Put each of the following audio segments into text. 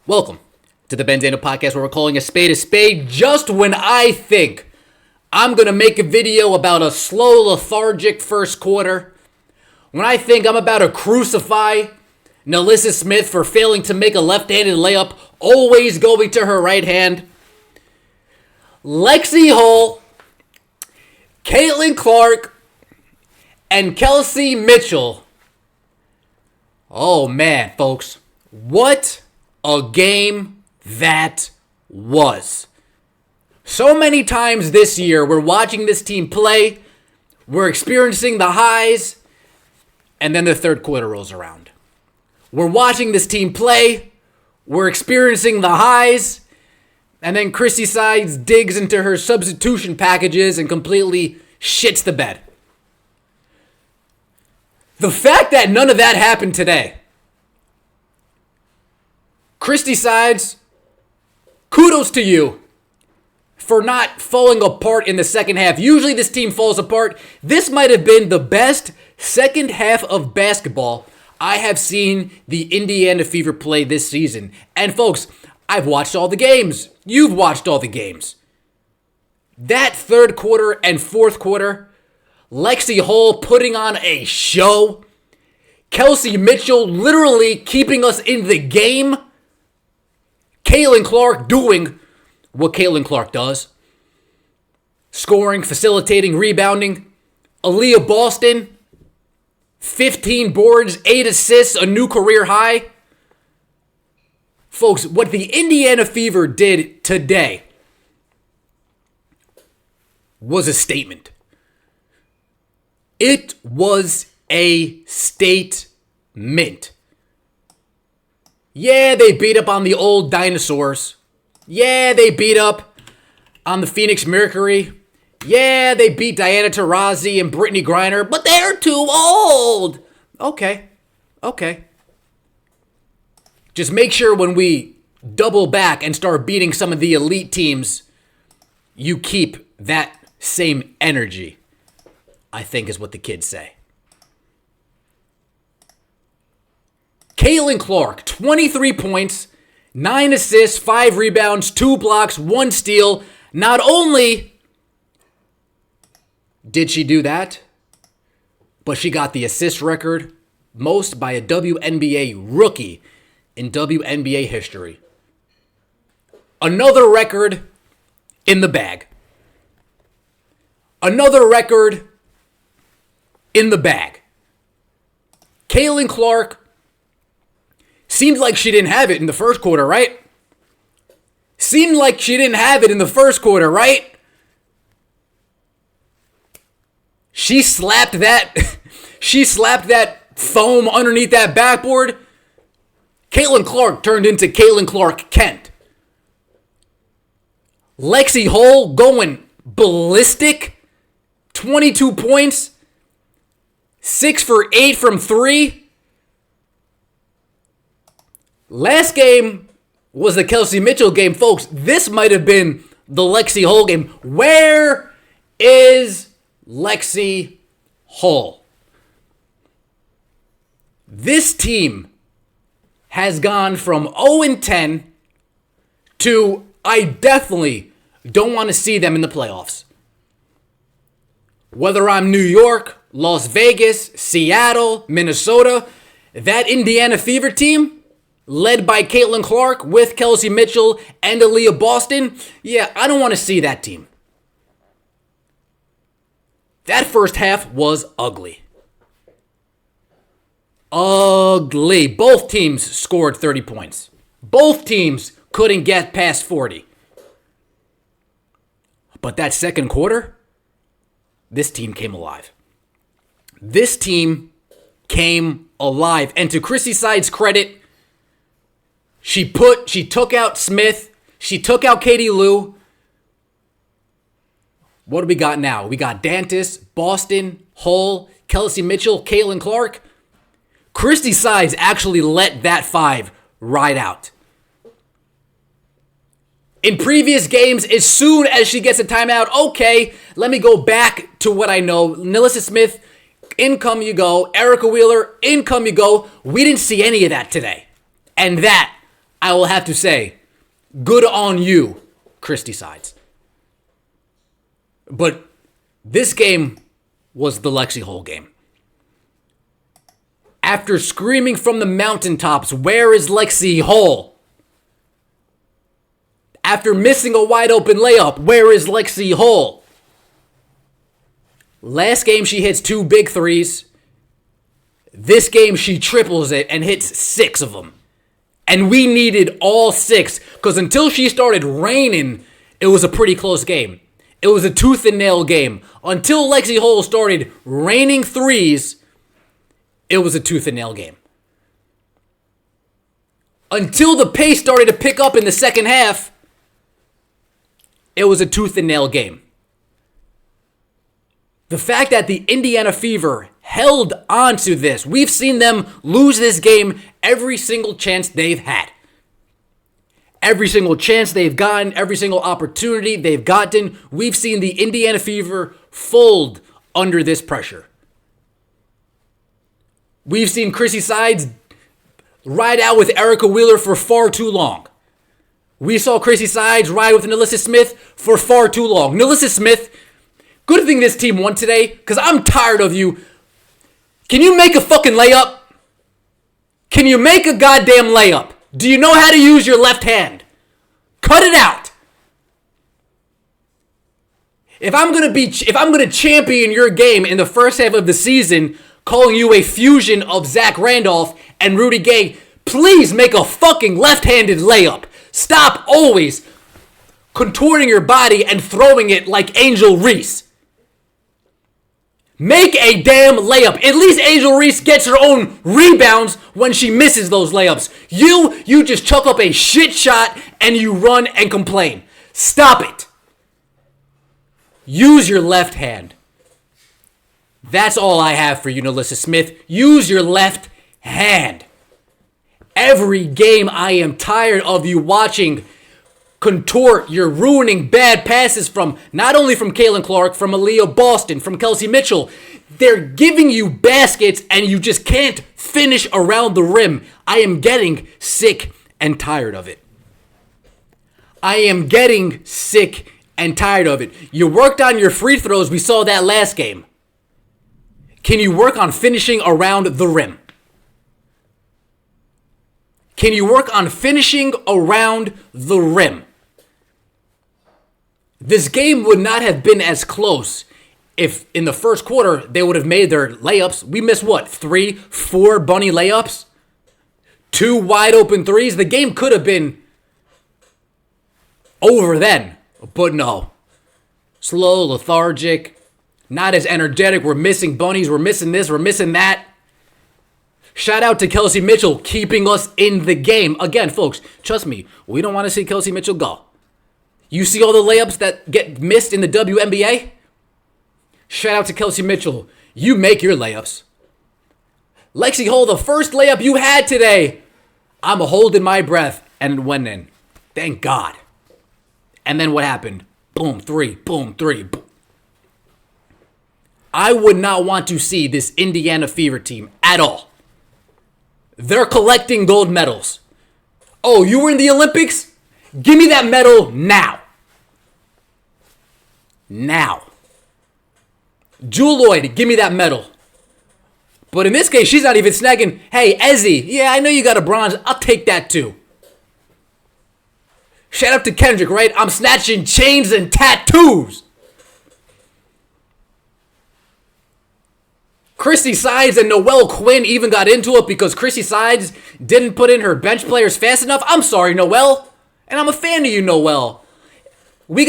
Welcome to the Benzano Podcast, where we're calling a spade just when I think I'm going to make a video about a slow, lethargic first quarter. When I think I'm about to crucify Nelissa Smith for failing to make a left-handed layup, always going to her right hand. Lexie Hull, Caitlin Clark, and Kelsey Mitchell. Oh man, folks. What a game that was. So many times this year, we're watching this team play, we're experiencing the highs, and then the third quarter rolls around. We're watching this team play, we're experiencing the highs, and then Chrissy Sides digs into her substitution packages and completely shits the bed. The fact that none of that happened today. Christy Sides, kudos to you for not falling apart in the second half. Usually this team falls apart. This might have been the best second half of basketball I have seen the Indiana Fever play this season. And folks, I've watched all the games. You've watched all the games. That third quarter and fourth quarter, Lexie Hull putting on a show. Kelsey Mitchell literally keeping us in the game. Caitlin Clark doing what Caitlin Clark does. Scoring, facilitating, rebounding. Aaliyah Boston, 15 boards, 8 assists, a new career high. Folks, what the Indiana Fever did today was a statement. It was a statement. Yeah, they beat up on the old dinosaurs. Yeah, they beat up on the Phoenix Mercury. Yeah, they beat Diana Taurasi and Brittany Griner, but they're too old. Okay. Just make sure when we double back and start beating some of the elite teams, you keep that same energy, I think is what the kids say. Caitlin Clark, 23 points, 9 assists, 5 rebounds, 2 blocks, 1 steal. Not only did she do that, but she got the assist record, most by a WNBA rookie in WNBA history. Another record in the bag. Another record in the bag. Caitlin Clark seemed like she didn't have it in the first quarter, right? Seemed like she didn't have it in the first quarter, right? She slapped that foam underneath that backboard. Caitlin Clark turned into Caitlin Clark Kent. Lexie Hull going ballistic. 22 points. 6 for 8 from 3. Last game was the Kelsey Mitchell game. Folks, this might have been the Lexie Hull game. Where is Lexie Hull? This team has gone from 0-10 to I definitely don't want to see them in the playoffs. Whether I'm New York, Las Vegas, Seattle, Minnesota, that Indiana Fever team, led by Caitlin Clark with Kelsey Mitchell and Aaliyah Boston, yeah, I don't want to see that team. That first half was ugly. Ugly. Both teams scored 30 points. Both teams couldn't get past 40. But that second quarter, this team came alive. This team came alive. And to Chrissy Sides' credit, she took out Smith. She took out Katie Lou. What do we got now? We got Dantas, Boston, Hull, Kelsey Mitchell, Caitlin Clark. Christy Sides actually let that 5 ride out. In previous games, as soon as she gets a timeout, okay, let me go back to what I know. Nelissa Smith, in come you go. Erica Wheeler, in come you go. We didn't see any of that today. And that I will have to say, good on you, Christy Sides. But this game was the Lexie Hole game. After screaming from the mountaintops, where is Lexie Hole? After missing a wide open layup, where is Lexie Hole? Last game she hits 2 big threes. This game she triples it and hits 6 of them. And we needed all 6, because until she started raining, it was a pretty close game. It was a tooth and nail game. Until Lexie Hole started raining threes, it was a tooth and nail game. Until the pace started to pick up in the second half, it was a tooth and nail game. The fact that the Indiana Fever held on to this, we've seen them lose this game every single chance they've had. Every single chance they've gotten, every single opportunity they've gotten, we've seen the Indiana Fever fold under this pressure. We've seen Chrissy Sides ride out with Erica Wheeler for far too long. We saw Chrissy Sides ride with Nalissa Smith for far too long. Nalissa Smith, good thing this team won today, because I'm tired of you. Can you make a fucking layup? Can you make a goddamn layup? Do you know how to use your left hand? Cut it out. If I'm gonna champion your game in the first half of the season, calling you a fusion of Zach Randolph and Rudy Gay, please make a fucking left-handed layup. Stop always contorting your body and throwing it like Angel Reese. Make a damn layup. At least Angel Reese gets her own rebounds when she misses those layups. You just chuck up a shit shot and you run and complain. Stop it. Use your left hand. That's all I have for you, Nalissa Smith. Use your left hand. Every game I am tired of you watching contort. You're ruining bad passes from not only from Caitlin Clark, from Aaliyah Boston, from Kelsey Mitchell. They're giving you baskets and you just can't finish around the rim. I am getting sick and tired of it. I am getting sick and tired of it. You worked on your free throws. We saw that last game. Can you work on finishing around the rim? Can you work on finishing around the rim? This game would not have been as close if in the first quarter they would have made their layups. We missed what? 3, 4 bunny layups? 2 wide open threes? The game could have been over then. But no. Slow, lethargic, not as energetic. We're missing bunnies. We're missing this. We're missing that. Shout out to Kelsey Mitchell keeping us in the game. Again, folks, trust me, we don't want to see Kelsey Mitchell go. You see all the layups that get missed in the WNBA? Shout out to Kelsey Mitchell. You make your layups. Lexie Hole, the first layup you had today, I'm holding my breath and it went in. Thank God. And then what happened? Boom, 3, boom, 3, boom. I would not want to see this Indiana Fever team at all. They're collecting gold medals. Oh, you were in the Olympics? Give me that medal now. Now. Jewel Lloyd, give me that medal. But in this case, she's not even snagging, hey, Ezzy, yeah, I know you got a bronze. I'll take that too. Shout out to Kendrick, right? I'm snatching chains and tattoos. Chrissy Sides and Noelle Quinn even got into it because Chrissy Sides didn't put in her bench players fast enough. I'm sorry, Noelle. And I'm a fan of you, Noelle. We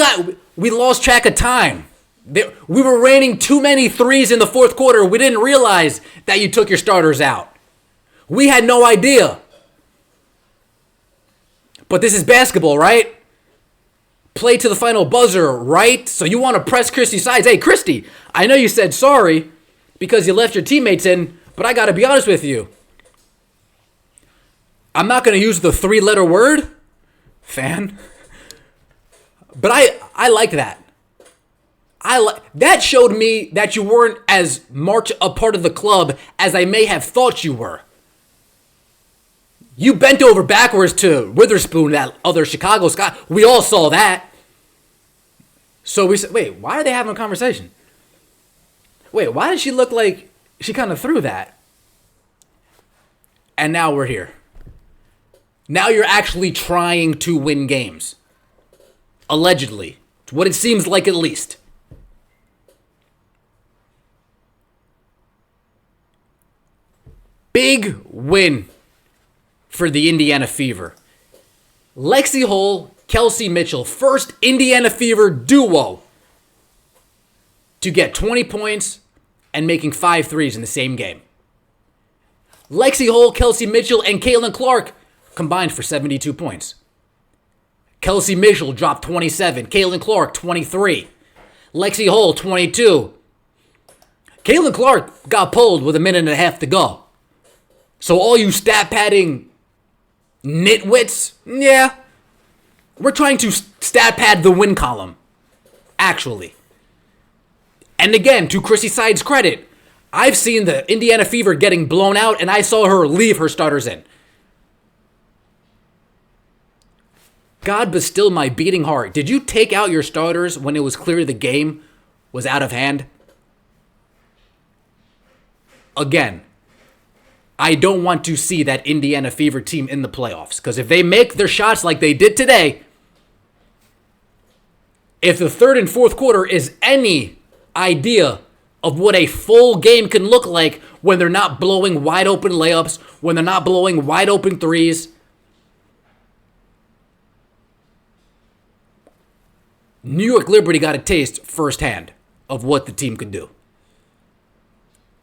lost track of time. We were raining too many threes in the fourth quarter. We didn't realize that you took your starters out. We had no idea. But this is basketball, right? Play to the final buzzer, right? So you want to press Christy Sides. Hey, Christy, I know you said sorry because you left your teammates in, but I got to be honest with you. I'm not going to use the 3-letter word, fan. But I like that. That showed me that you weren't as much a part of the club as I may have thought you were. You bent over backwards to Witherspoon, that other Chicago Scott. We all saw that. So we said, wait, why are they having a conversation? Wait, why did she look like she kind of threw that? And now we're here. Now you're actually trying to win games. Allegedly. It's what it seems like, at least. Big win for the Indiana Fever. Lexie Hull, Kelsey Mitchell, first Indiana Fever duo to get 20 points and making 5 threes in the same game. Lexie Hull, Kelsey Mitchell, and Caitlin Clark combined for 72 points. Kelsey Mitchell dropped 27. Caitlin Clark, 23. Lexie Hull, 22. Caitlin Clark got pulled with a minute and a half to go. So all you stat padding nitwits, yeah, we're trying to stat pad the win column, actually. And again, to Chrissy Side's credit, I've seen the Indiana Fever getting blown out, and I saw her leave her starters in. God, but still my beating heart. Did you take out your starters when it was clear the game was out of hand? Again, I don't want to see that Indiana Fever team in the playoffs. Because if they make their shots like they did today, if the third and fourth quarter is any idea of what a full game can look like when they're not blowing wide open layups, when they're not blowing wide open threes, New York Liberty got a taste firsthand of what the team could do.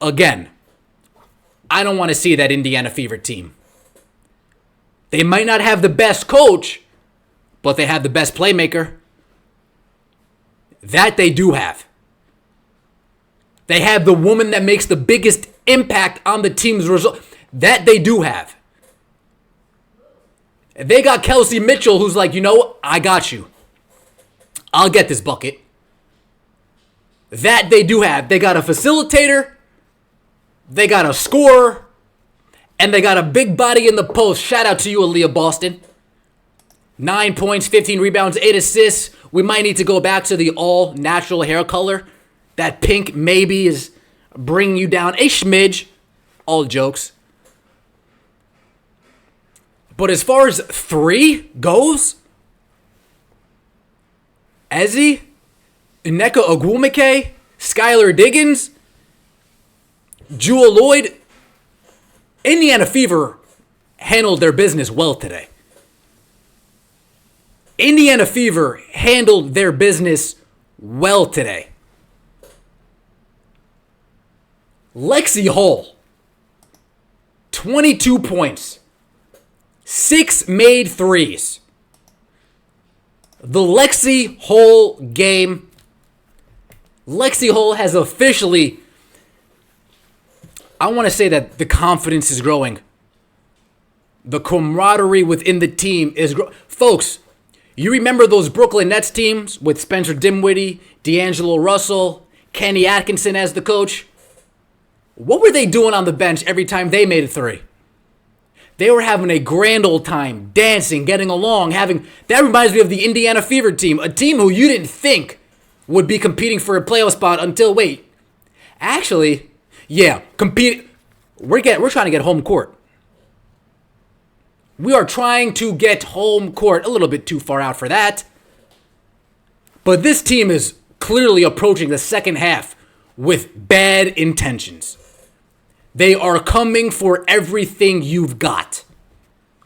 Again, I don't want to see that Indiana Fever team. They might not have the best coach, but they have the best playmaker. That they do have. They have the woman that makes the biggest impact on the team's result. That they do have. They got Kelsey Mitchell, who's like, you know what? I got you. I'll get this bucket. That they do have. They got a facilitator. They got a scorer. And they got a big body in the post. Shout out to you, Aaliyah Boston. 9 points, 15 rebounds, 8 assists. We might need to go back to the all-natural hair color. That pink maybe is bringing you down a smidge. All jokes. But as far as 3 goes, Ezzy, Nneka Ogwumike, Skylar Diggins, Jewel Lloyd, Indiana Fever handled their business well today. Indiana Fever handled their business well today. Lexie Hull, 22 points, 6 made threes. The Lexie Hull game. Lexie Hull has officially, I want to say that the confidence is growing. The camaraderie within the team is growing. Folks, you remember those Brooklyn Nets teams with Spencer Dinwiddie, D'Angelo Russell, Kenny Atkinson as the coach? What were they doing on the bench every time they made a three? They were having a grand old time, dancing, getting along, that reminds me of the Indiana Fever team, a team who you didn't think would be competing for a playoff spot until, actually, yeah, we're trying to get home court. We are trying to get home court, a little bit too far out for that. But this team is clearly approaching the second half with bad intentions. They are coming for everything you've got.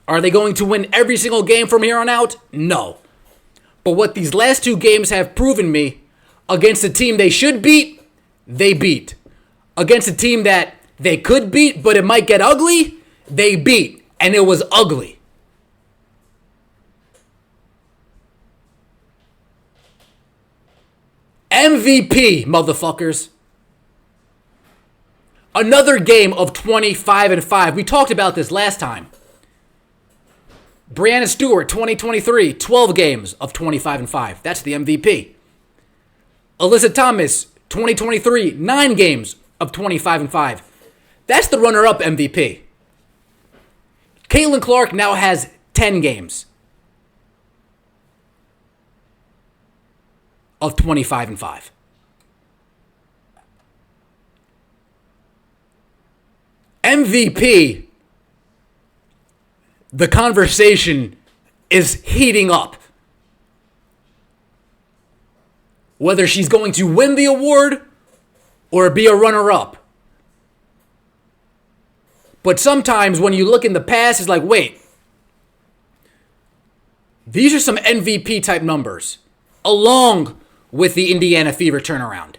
Are they going to win every single game from here on out? No. But what these last 2 games have proven me, against a team they should beat, they beat. Against a team that they could beat, but it might get ugly, they beat. And it was ugly. MVP, motherfuckers. Another game of 25-5. We talked about this last time. Brianna Stewart, 2023, 12 games of 25-5. That's the MVP. Alyssa Thomas, 2023, 9 games of 25-5. That's the runner-up MVP. Caitlin Clark now has 10 games of 25-5. MVP, the conversation is heating up. Whether she's going to win the award or be a runner-up. But sometimes when you look in the past, it's like, wait, these are some MVP type numbers, along with the Indiana Fever turnaround.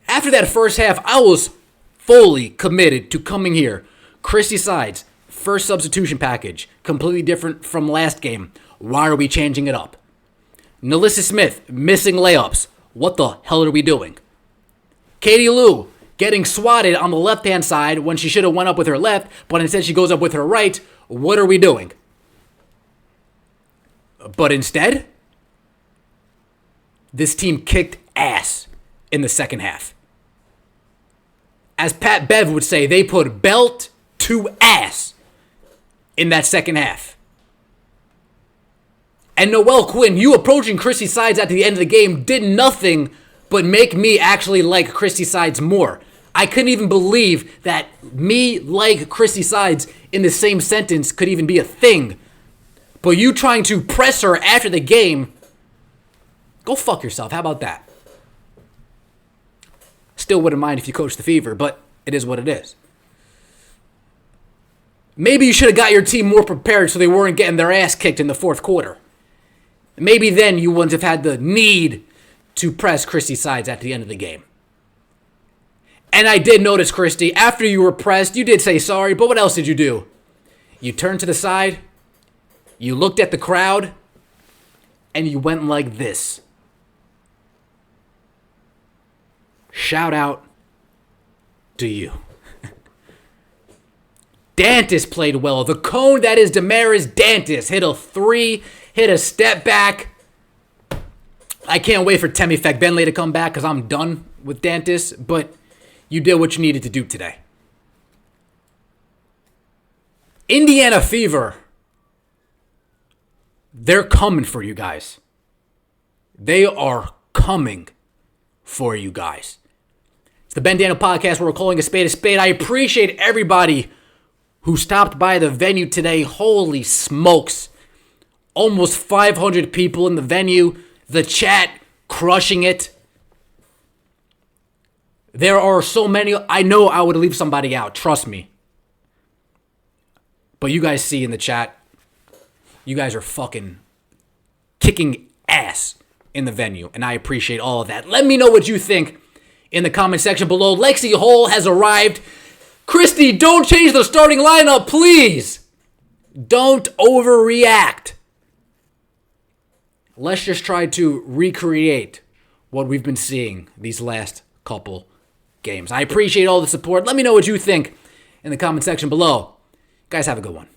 After that first half, I was fully committed to coming here. Christy Sides, first substitution package, completely different from last game. Why are we changing it up? Nalissa Smith, missing layups. What the hell are we doing? Katie Lou, getting swatted on the left-hand side when she should have went up with her left, but instead she goes up with her right. What are we doing? But instead, this team kicked ass in the second half. As Pat Bev would say, they put belt to ass in that second half. And Noelle Quinn, you approaching Christy Sides at the end of the game did nothing but make me actually like Christy Sides more. I couldn't even believe that me like Christy Sides in the same sentence could even be a thing. But you trying to press her after the game, go fuck yourself. How about that? Still wouldn't mind if you coached the Fever, but it is what it is. Maybe you should have got your team more prepared so they weren't getting their ass kicked in the fourth quarter. Maybe then you wouldn't have had the need to press Christy Sides at the end of the game. And I did notice, Christy, after you were pressed, you did say sorry, but what else did you do? You turned to the side, you looked at the crowd, and you went like this. Shout out to you. Dantis played well. The cone that is Damaris Dantis hit a three, hit a step back. I can't wait for Temi Fekbenle to come back because I'm done with Dantis, but you did what you needed to do today. Indiana Fever, they're coming for you guys. They are coming for you guys. It's the Ben Daniel Podcast where we're calling a spade a spade. I appreciate everybody who stopped by the venue today. Holy smokes. Almost 500 people in the venue. The chat crushing it. There are so many. I know I would leave somebody out. Trust me. But you guys see in the chat, you guys are fucking kicking ass in the venue. And I appreciate all of that. Let me know what you think in the comment section below. Lexie Hole has arrived. Christy, don't change the starting lineup, please. Don't overreact. Let's just try to recreate what we've been seeing these last couple games. I appreciate all the support. Let me know what you think in the comment section below. Guys, have a good one.